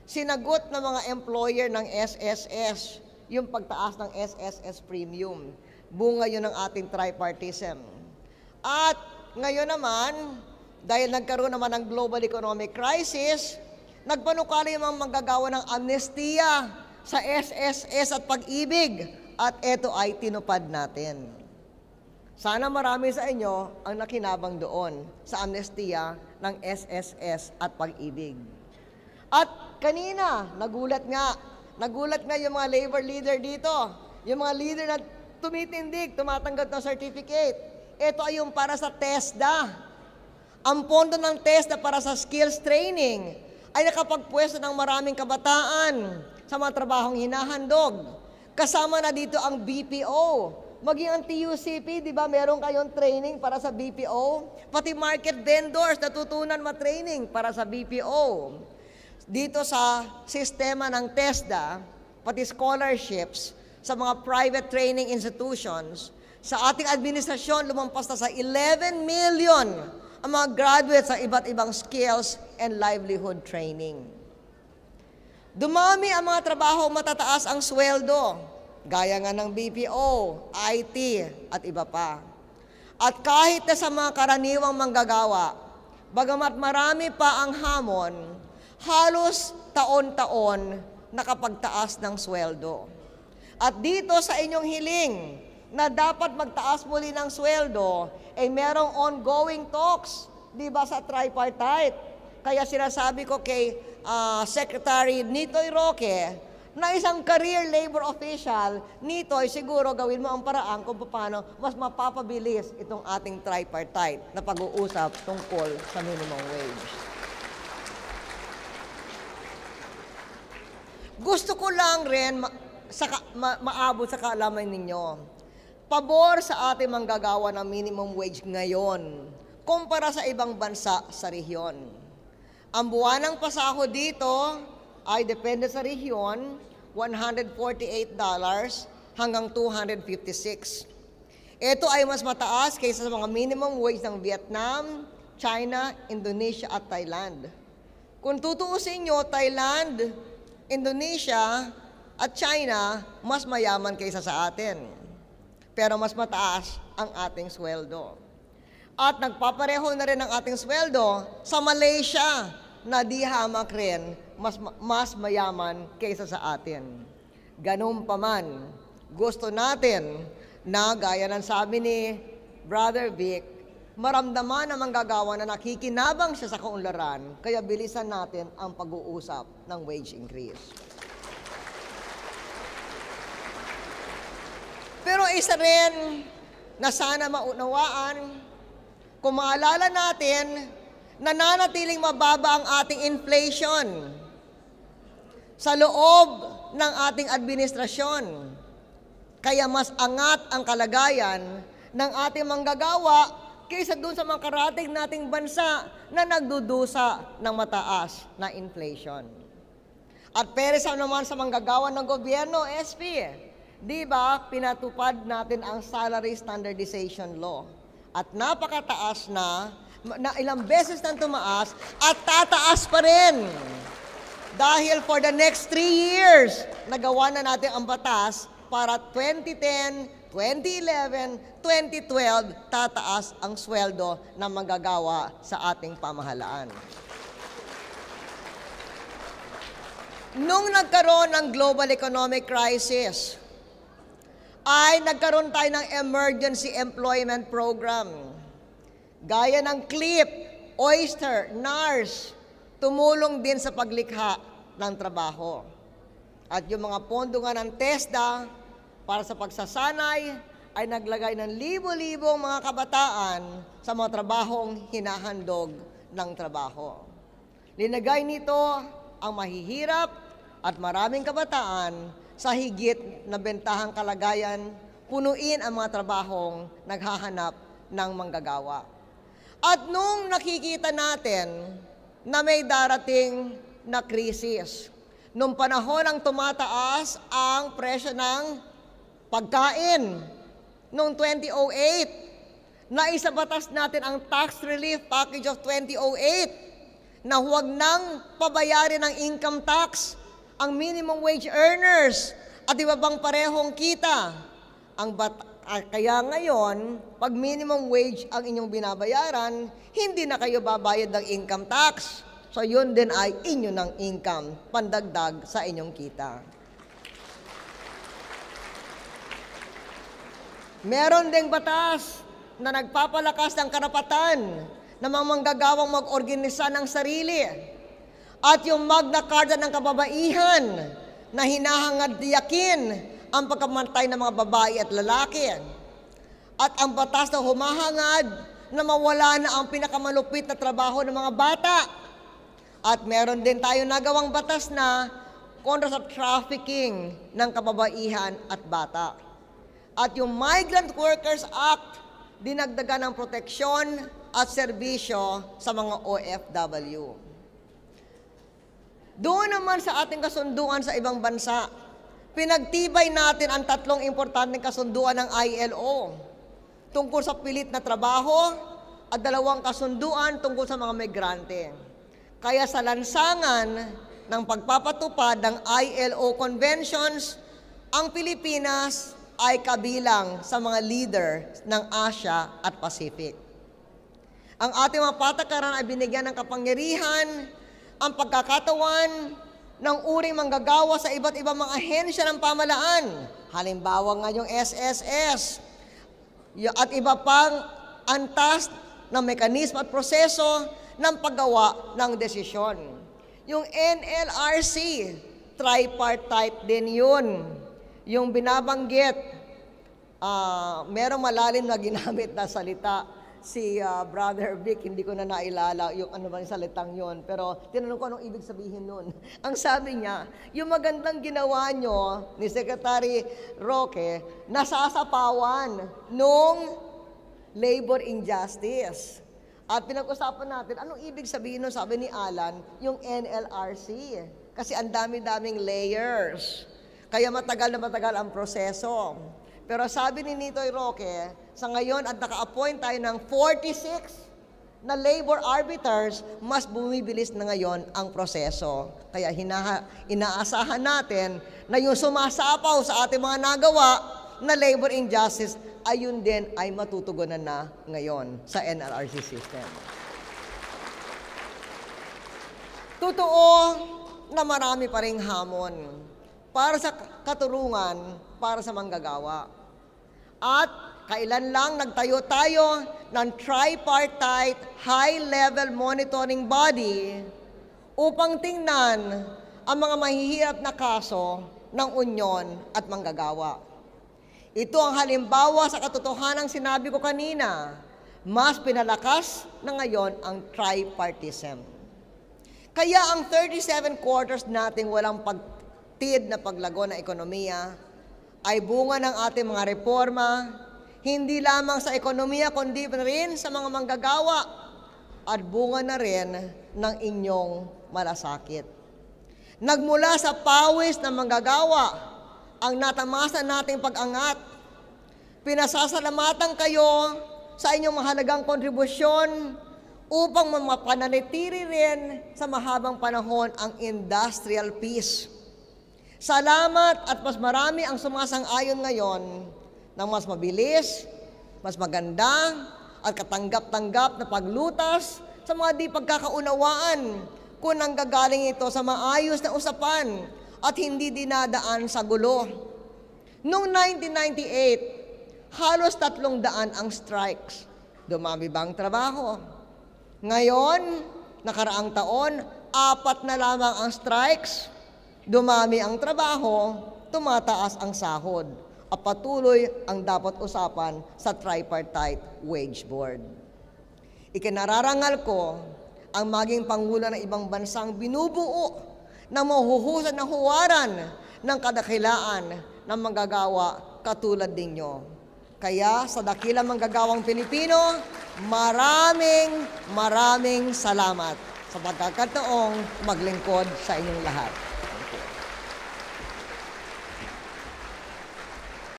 Sinagot ng mga employer ng SSS yung pagtaas ng SSS premium. Bunga yun ng ating tripartism. At ngayon naman, dahil nagkaroon naman ng global economic crisis, nagpanukala yung mga manggagawa ng amnestiya sa SSS at Pag-ibig. At ito ay tinupad natin. Sana marami sa inyo ang nakinabang doon sa amnestiya ng SSS at Pag-ibig. At kanina, nagulat nga yung mga labor leader dito, yung mga leader na tumitindig, tumatanggap ng certificate. Ito ay yung para sa TESDA. Ang pondo ng TESDA para sa skills training ay nakapagpwesto ng maraming kabataan sa mga trabahong hinahandog. Kasama na dito ang BPO. Maging ang TUCP, di ba, meron kayong training para sa BPO? Pati market vendors, natutunan ma-training para sa BPO. Dito sa sistema ng TESDA, pati scholarships sa mga private training institutions, sa ating administrasyon, lumampas na sa 11 million ang mga graduates sa iba't ibang skills and livelihood training. Dumami ang mga trabaho matataas ang sweldo, gaya nga ng BPO, IT, at iba pa. At kahit na sa mga karaniwang manggagawa, bagamat marami pa ang hamon, halos taon-taon nakapagtaas ng sweldo. At dito sa inyong hiling na dapat magtaas muli ng sweldo, ay merong ongoing talks, di ba, sa tripartite. Kaya sinasabi ko kay Secretary Nitoy Roque, na isang career labor official, Nitoy, siguro gawin mo ang paraan kung paano mas mapapabilis itong ating tripartite na pag-uusap tungkol sa minimum wage. Gusto ko lang rin maabot sa kaalaman ninyo, pabor sa ating manggagawa ng minimum wage ngayon kumpara sa ibang bansa sa rehiyon. Ang buwanang pasahod dito ay depende sa rehiyon, $148 hanggang $256. Ito ay mas mataas kaysa sa mga minimum wage ng Vietnam, China, Indonesia at Thailand. Kung tutuusin nyo, Thailand, Indonesia at China, mas mayaman kaysa sa atin. Pero mas mataas ang ating sweldo. At nagpapareho na rin ang ating sweldo sa Malaysia, na di hamak rin, mas mayaman kaysa sa atin. Ganun pa man, gusto natin na gaya ng sabi ni Brother Vic, maramdaman ang manggagawa na nakikinabang siya sa kaunlaran, kaya bilisan natin ang pag-uusap ng wage increase. Pero isa rin na sana maunawaan, kung maalala natin, nananatiling mababa ang ating inflation sa loob ng ating administrasyon. Kaya mas angat ang kalagayan ng ating manggagawa kaysa dun sa mga karating nating bansa na nagdudusa ng mataas na inflation. At peresa naman sa manggagawa ng gobyerno, SP, di ba, pinatupad natin ang Salary Standardization Law. At napakataas na ilang beses nang tumaas at tataas pa rin. Dahil for the next 3 years, nagawa na natin ang batas para 2010, 2011, 2012, tataas ang sweldo na manggagawa sa ating pamahalaan. Nung nagkaroon ng global economic crisis, ay nagkaroon tayo ng emergency employment program. Gaya ng CLIP, Oyster, NARS, tumulong din sa paglikha ng trabaho. At yung mga pondo nga ng TESDA para sa pagsasanay ay naglagay ng libo-libong mga kabataan sa mga trabahong hinahandog ng trabaho. Linagay nito ang mahihirap at maraming kabataan sa higit na bentahang kalagayan, punuin ang mga trabahong naghahanap ng manggagawa. At nung nakikita natin na may darating na krisis, nung panahon ang tumataas ang presyo ng pagkain, noong 2008, naisabatas natin ang tax relief package of 2008. na huwag nang pabayarin ng income tax ang minimum wage earners at iba bang parehong kita. Kaya ngayon, pag minimum wage ang inyong binabayaran, hindi na kayo babayad ng income tax. So yun din ay inyo ng income, pandagdag sa inyong kita. Meron ding batas na nagpapalakas ng karapatan ng mga manggagawang mag-organisa ng sarili. At yung Magna Carta ng kababaihan na hinahangad tiyakin ang pagkamatay ng mga babae at lalaki. At ang batas na humahangad na mawala na ang pinakamalupit na trabaho ng mga bata. At meron din tayo nagawang batas na kontra sa trafficking ng kababaihan at bata. At yung Migrant Workers Act, dinagdagan ng proteksyon at serbisyo sa mga OFW. Doon naman sa ating kasunduan sa ibang bansa, pinagtibay natin ang tatlong importanteng kasunduan ng ILO tungkol sa pilit na trabaho at dalawang kasunduan tungkol sa mga migrante. Kaya sa lansangan ng pagpapatupad ng ILO conventions, ang Pilipinas ay kabilang sa mga leader ng Asia at Pacific. Ang ating mga patakaran ay binigyan ng kapangyarihan ang pagkakatawan ng uring manggagawa sa iba't ibang mga ahensya ng pamahalaan. Halimbawa nga yung SSS at iba pang antas ng mekanismo at proseso ng paggawa ng desisyon. Yung NLRC, tripartite din yun. Yung binabanggit, merong malalim na ginamit na salita si Brother Vic, hindi ko na nailala yung ano ba yung salitang yon. Pero tinanong ko anong ibig sabihin nun. Ang sabi niya, yung magandang ginawa nyo ni Secretary Roque, nasasapawan nung labor injustice. At pinag-usapan natin, anong ibig sabihin nun, sabi ni Alan, yung NLRC. Kasi ang dami-daming layers. Kaya matagal na matagal ang proseso. Pero sabi ni Nitoy Roque, sa ngayon at naka-appoint tayo ng 46 na labor arbiters, mas bumibilis na ngayon ang proseso. Kaya inaasahan natin na yung sumasapaw sa ating mga nagawa na labor injustice, ayun din ay matutugunan na ngayon sa NLRC system. Totoo na marami pa ring hamon para sa katurungan, para sa manggagawa. At kailan lang nagtayo tayo ng tripartite high-level monitoring body upang tingnan ang mga mahihirap na kaso ng unyon at manggagawa. Ito ang halimbawa sa katotohanang sinabi ko kanina, mas pinalakas na ngayon ang tripartism. Kaya ang 37 quarters nating walang pagtid na paglago ng ekonomiya ay bunga ng ating mga reforma, hindi lamang sa ekonomiya kundi rin sa mga manggagawa at bunga na rin ng inyong malasakit. Nagmula sa pawis ng manggagawa ang natamasa nating pag-angat. Pinasasalamatan kayo sa inyong mahalagang kontribusyon upang mapananatili rin sa mahabang panahon ang industrial peace. Salamat at mas marami ang sumasang-ayon ngayon ng mas mabilis, mas maganda at katanggap-tanggap na paglutas sa mga di pagkakaunawaan kung nanggagaling ito sa maayos na usapan at hindi dinadaan sa gulo. Noong 1998, halos 300 ang strikes. Dumami ba ang trabaho? Ngayon, nakaraang taon, 4 na lamang ang strikes. Dumami ang trabaho, tumataas ang sahod. At patuloy ang dapat usapan sa Tripartite Wage Board. Ikinararangal ko ang maging Pangulo ng ibang bansang binubuo na mahuhusay na huwaran ng kadakilaan ng manggagawa katulad ninyo. Kaya sa dakilang manggagawang Pilipino, maraming salamat sa pagkakataong maglingkod sa inyong lahat.